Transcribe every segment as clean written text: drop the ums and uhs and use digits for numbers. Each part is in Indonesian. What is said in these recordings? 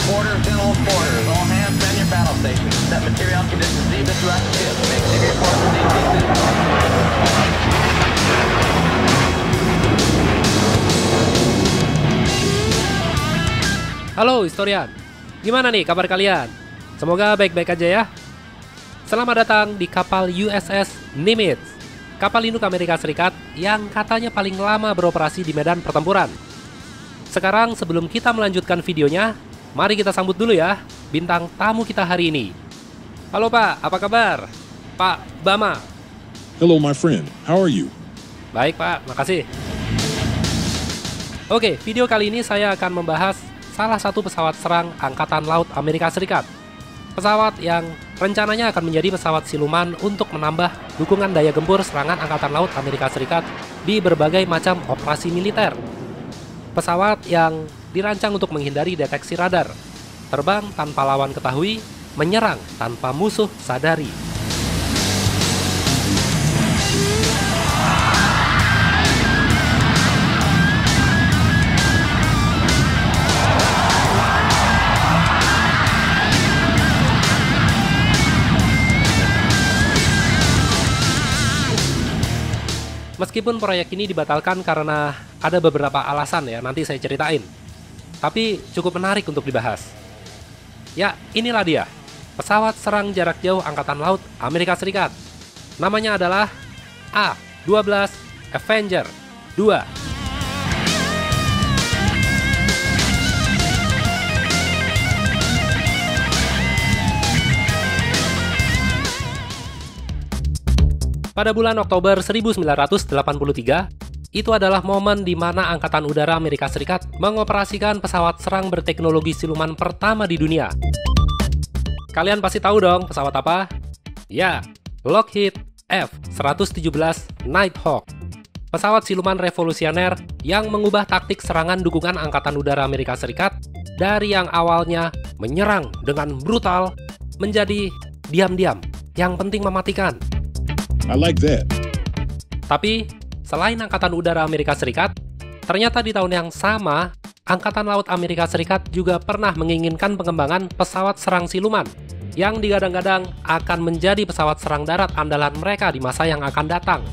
Quarters in all quarters. All hands man your battle stations. Set material conditions even throughout the ship. Make secret reports to DTC. Halo historian, gimana nih kabar kalian? Semoga baik-baik aja ya. Selamat datang di kapal USS Nimitz, kapal induk Amerika Serikat yang katanya paling lama beroperasi di medan pertempuran. Sekarang sebelum kita melanjutkan videonya, mari kita sambut dulu ya bintang tamu kita hari ini. Halo Pak, apa kabar? Pak Bama. Hello my friend, how are you? Baik Pak, makasih. Oke, video kali ini saya akan membahas salah satu pesawat serang Angkatan Laut Amerika Serikat. Pesawat yang rencananya akan menjadi pesawat siluman untuk menambah dukungan daya gempur serangan Angkatan Laut Amerika Serikat di berbagai macam operasi militer. Pesawat yang dirancang untuk menghindari deteksi radar, terbang tanpa lawan ketahui, menyerang tanpa musuh sadari. Meskipun proyek ini dibatalkan karena ada beberapa alasan ya, nanti saya ceritain. Tapi cukup menarik untuk dibahas. Ya, inilah dia, pesawat serang jarak jauh Angkatan Laut Amerika Serikat. Namanya adalah A-12 Avenger 2. Pada bulan Oktober 1983, itu adalah momen di mana Angkatan Udara Amerika Serikat mengoperasikan pesawat serang berteknologi siluman pertama di dunia. Kalian pasti tahu dong pesawat apa? Ya, Lockheed F-117 Nighthawk. Pesawat siluman revolusioner yang mengubah taktik serangan dukungan Angkatan Udara Amerika Serikat dari yang awalnya menyerang dengan brutal menjadi diam-diam, yang penting mematikan. I like that. Tapi, selain Angkatan Udara Amerika Serikat, ternyata di tahun yang sama, Angkatan Laut Amerika Serikat juga pernah menginginkan pengembangan pesawat serang siluman yang digadang-gadang akan menjadi pesawat serang darat andalan mereka di masa yang akan datang.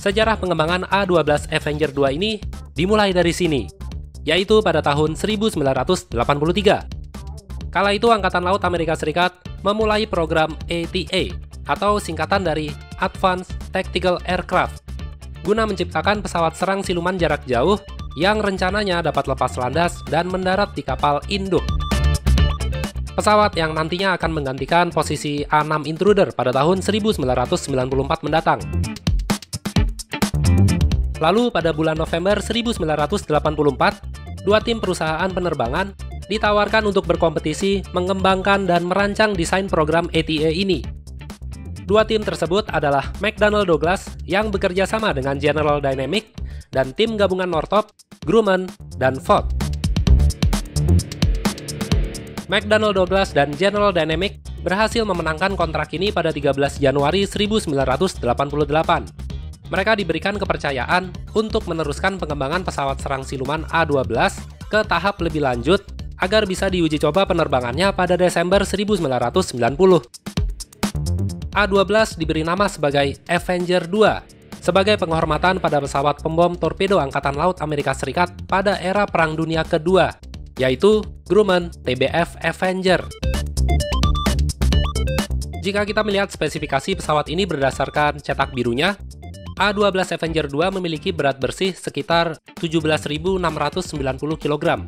Sejarah pengembangan A-12 Avenger 2 ini dimulai dari sini, yaitu pada tahun 1983. Kala itu Angkatan Laut Amerika Serikat memulai program ATA, atau singkatan dari Advanced Tactical Aircraft, guna menciptakan pesawat serang siluman jarak jauh yang rencananya dapat lepas landas dan mendarat di kapal induk. Pesawat yang nantinya akan menggantikan posisi A-6 Intruder pada tahun 1994 mendatang. Lalu pada bulan November 1984, dua tim perusahaan penerbangan ditawarkan untuk berkompetisi mengembangkan dan merancang desain program ATA ini. Dua tim tersebut adalah McDonnell Douglas yang bekerja sama dengan General Dynamics dan tim gabungan Northrop, Grumman, dan Ford. McDonnell Douglas dan General Dynamics berhasil memenangkan kontrak ini pada 13 Januari 1988. Mereka diberikan kepercayaan untuk meneruskan pengembangan pesawat serang siluman A-12 ke tahap lebih lanjut agar bisa diuji coba penerbangannya pada Desember 1990. A-12 diberi nama sebagai Avenger 2 sebagai penghormatan pada pesawat pembom torpedo Angkatan Laut Amerika Serikat pada era Perang Dunia Kedua, yaitu Grumman TBF Avenger. Jika kita melihat spesifikasi pesawat ini berdasarkan cetak birunya, A-12 Avenger 2 memiliki berat bersih sekitar 17.690 kg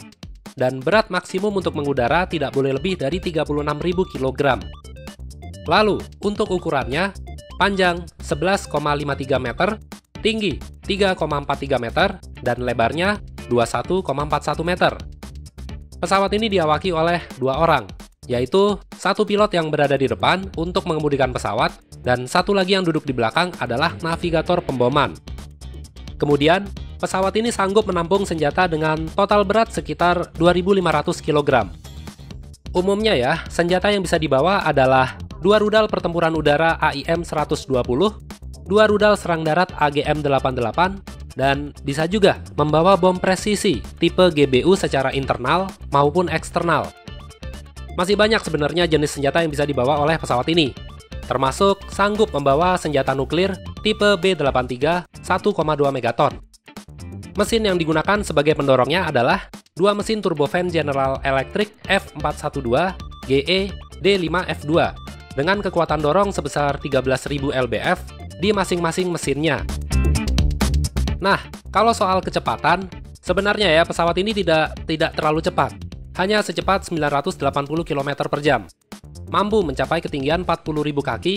dan berat maksimum untuk mengudara tidak boleh lebih dari 36.000 kg. Lalu, untuk ukurannya, panjang 11,53 meter, tinggi 3,43 meter, dan lebarnya 21,41 meter. Pesawat ini diawaki oleh dua orang, yaitu satu pilot yang berada di depan untuk mengemudikan pesawat, dan satu lagi yang duduk di belakang adalah navigator pemboman. Kemudian, pesawat ini sanggup menampung senjata dengan total berat sekitar 2.500 kg. Umumnya ya, senjata yang bisa dibawa adalah 2 rudal pertempuran udara AIM-120, 2 rudal serang darat AGM-88, dan bisa juga membawa bom presisi tipe GBU secara internal maupun eksternal. Masih banyak sebenarnya jenis senjata yang bisa dibawa oleh pesawat ini, termasuk sanggup membawa senjata nuklir tipe B-83 1,2 megaton. Mesin yang digunakan sebagai pendorongnya adalah dua mesin turbofan General Electric F412 GE D5F2 dengan kekuatan dorong sebesar 13.000 lbf di masing-masing mesinnya. Nah, kalau soal kecepatan, sebenarnya ya pesawat ini tidak terlalu cepat, hanya secepat 980 km per jam. Mampu mencapai ketinggian 40.000 kaki,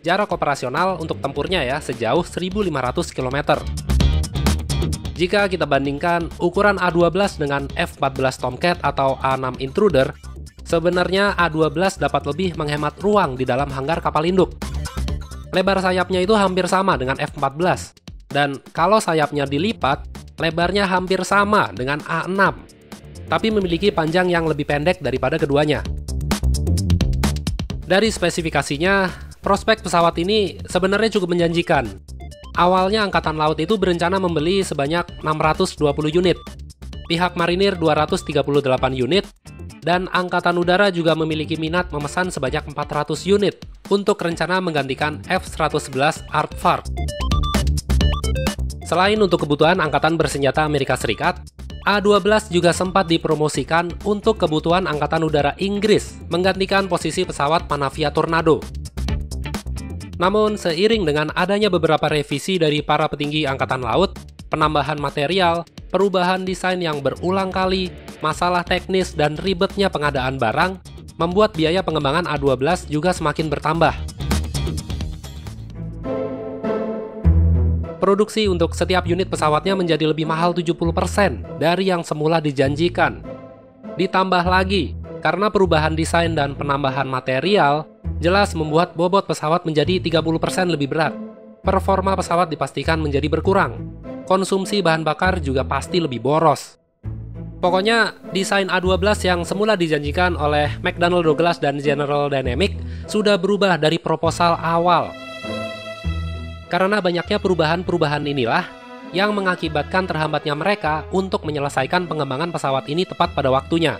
jarak operasional untuk tempurnya ya sejauh 1.500 km. Jika kita bandingkan ukuran A12 dengan F-14 Tomcat atau A6 Intruder, sebenarnya A12 dapat lebih menghemat ruang di dalam hanggar kapal induk. Lebar sayapnya itu hampir sama dengan F-14, dan kalau sayapnya dilipat, lebarnya hampir sama dengan A6, tapi memiliki panjang yang lebih pendek daripada keduanya. Dari spesifikasinya, prospek pesawat ini sebenarnya cukup menjanjikan. Awalnya Angkatan Laut itu berencana membeli sebanyak 620 unit, pihak marinir 238 unit, dan Angkatan Udara juga memiliki minat memesan sebanyak 400 unit untuk rencana menggantikan F-111 Aardvark. Selain untuk kebutuhan Angkatan Bersenjata Amerika Serikat, A-12 juga sempat dipromosikan untuk kebutuhan Angkatan Udara Inggris menggantikan posisi pesawat Panavia Tornado. Namun, seiring dengan adanya beberapa revisi dari para petinggi Angkatan Laut, penambahan material, perubahan desain yang berulang kali, masalah teknis, dan ribetnya pengadaan barang, membuat biaya pengembangan A-12 juga semakin bertambah. Produksi untuk setiap unit pesawatnya menjadi lebih mahal 70% dari yang semula dijanjikan. Ditambah lagi, karena perubahan desain dan penambahan material, jelas membuat bobot pesawat menjadi 30% lebih berat. Performa pesawat dipastikan menjadi berkurang. Konsumsi bahan bakar juga pasti lebih boros. Pokoknya, desain A-12 yang semula dijanjikan oleh McDonnell Douglas dan General Dynamics sudah berubah dari proposal awal. Karena banyaknya perubahan-perubahan inilah yang mengakibatkan terhambatnya mereka untuk menyelesaikan pengembangan pesawat ini tepat pada waktunya.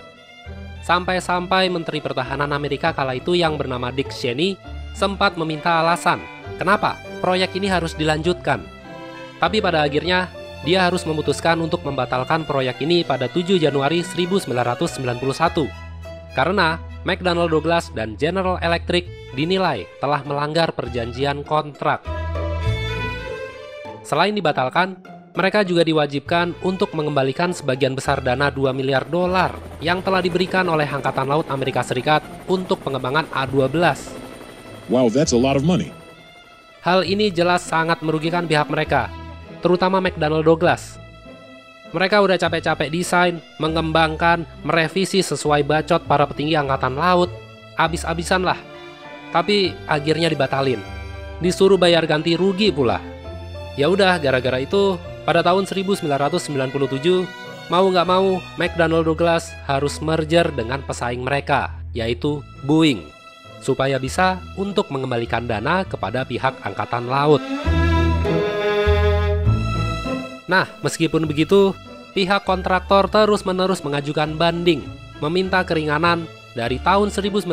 Sampai-sampai Menteri Pertahanan Amerika kala itu yang bernama Dick Cheney sempat meminta alasan kenapa proyek ini harus dilanjutkan. Tapi pada akhirnya, dia harus memutuskan untuk membatalkan proyek ini pada 7 Januari 1991. Karena McDonnell Douglas dan General Electric dinilai telah melanggar perjanjian kontrak. Selain dibatalkan, mereka juga diwajibkan untuk mengembalikan sebagian besar dana $2 miliar yang telah diberikan oleh Angkatan Laut Amerika Serikat untuk pengembangan A-12. Wow, that's a lot of money. Hal ini jelas sangat merugikan pihak mereka, terutama McDonnell Douglas. Mereka udah capek-capek desain, mengembangkan, merevisi sesuai bacot para petinggi Angkatan Laut, abis-abisan lah. Tapi akhirnya dibatalin, disuruh bayar ganti rugi pula. Ya udah, gara-gara itu, pada tahun 1997, mau nggak mau, McDonnell Douglas harus merger dengan pesaing mereka, yaitu Boeing, supaya bisa untuk mengembalikan dana kepada pihak Angkatan Laut. Nah, meskipun begitu, pihak kontraktor terus-menerus mengajukan banding, meminta keringanan dari tahun 1991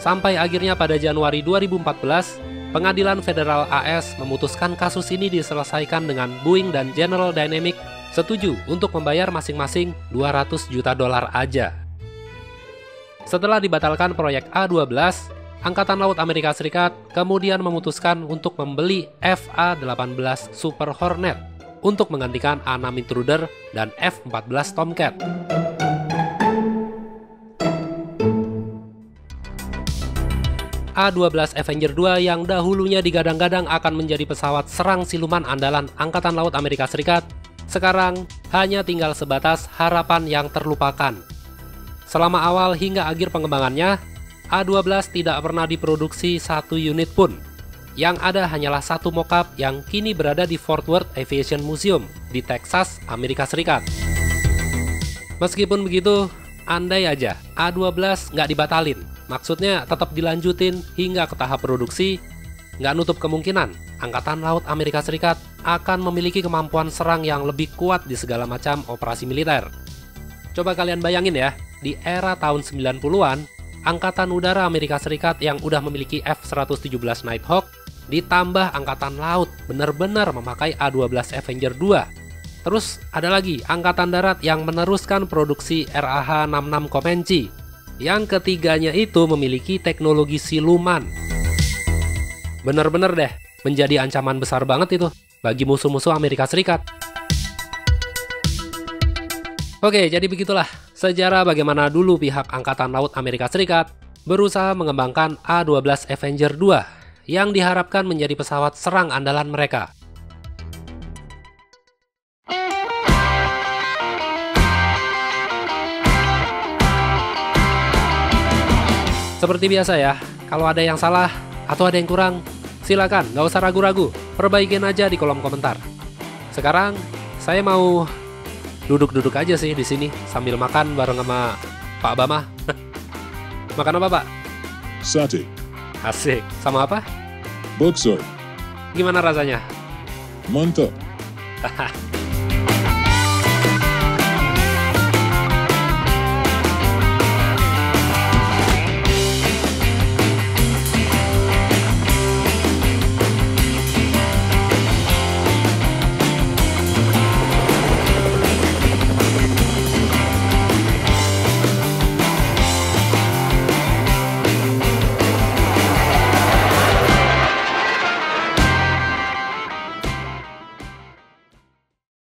sampai akhirnya pada Januari 2014, Pengadilan Federal AS memutuskan kasus ini diselesaikan dengan Boeing dan General Dynamics setuju untuk membayar masing-masing $200 juta aja. Setelah dibatalkan proyek A-12, Angkatan Laut Amerika Serikat kemudian memutuskan untuk membeli FA-18 Super Hornet untuk menggantikan A-6 Intruder dan F-14 Tomcat. A-12 Avenger 2 yang dahulunya digadang-gadang akan menjadi pesawat serang siluman andalan Angkatan Laut Amerika Serikat, sekarang hanya tinggal sebatas harapan yang terlupakan. Selama awal hingga akhir pengembangannya, A-12 tidak pernah diproduksi satu unit pun. Yang ada hanyalah satu mock-up yang kini berada di Fort Worth Aviation Museum di Texas, Amerika Serikat. Meskipun begitu, andai aja A-12 nggak dibatalin, maksudnya tetap dilanjutin hingga ke tahap produksi, nggak nutup kemungkinan Angkatan Laut Amerika Serikat akan memiliki kemampuan serang yang lebih kuat di segala macam operasi militer. Coba kalian bayangin ya, di era tahun 90-an, Angkatan Udara Amerika Serikat yang udah memiliki F-117 Nighthawk, ditambah Angkatan Laut benar-benar memakai A-12 Avenger 2. Terus ada lagi Angkatan Darat yang meneruskan produksi RAH-66 Comanche. Yang ketiganya itu memiliki teknologi siluman. Bener-bener deh, menjadi ancaman besar banget itu bagi musuh-musuh Amerika Serikat. Oke, jadi begitulah sejarah bagaimana dulu pihak Angkatan Laut Amerika Serikat berusaha mengembangkan A-12 Avenger 2 yang diharapkan menjadi pesawat serang andalan mereka. Seperti biasa ya, kalau ada yang salah atau ada yang kurang, silakan, nggak usah ragu-ragu, perbaikin aja di kolom komentar. Sekarang, saya mau duduk-duduk aja sih di sini sambil makan bareng sama Pak Bama. Makan apa, Pak? Sate. Asik. Sama apa? Bakso. Gimana rasanya? Mantap.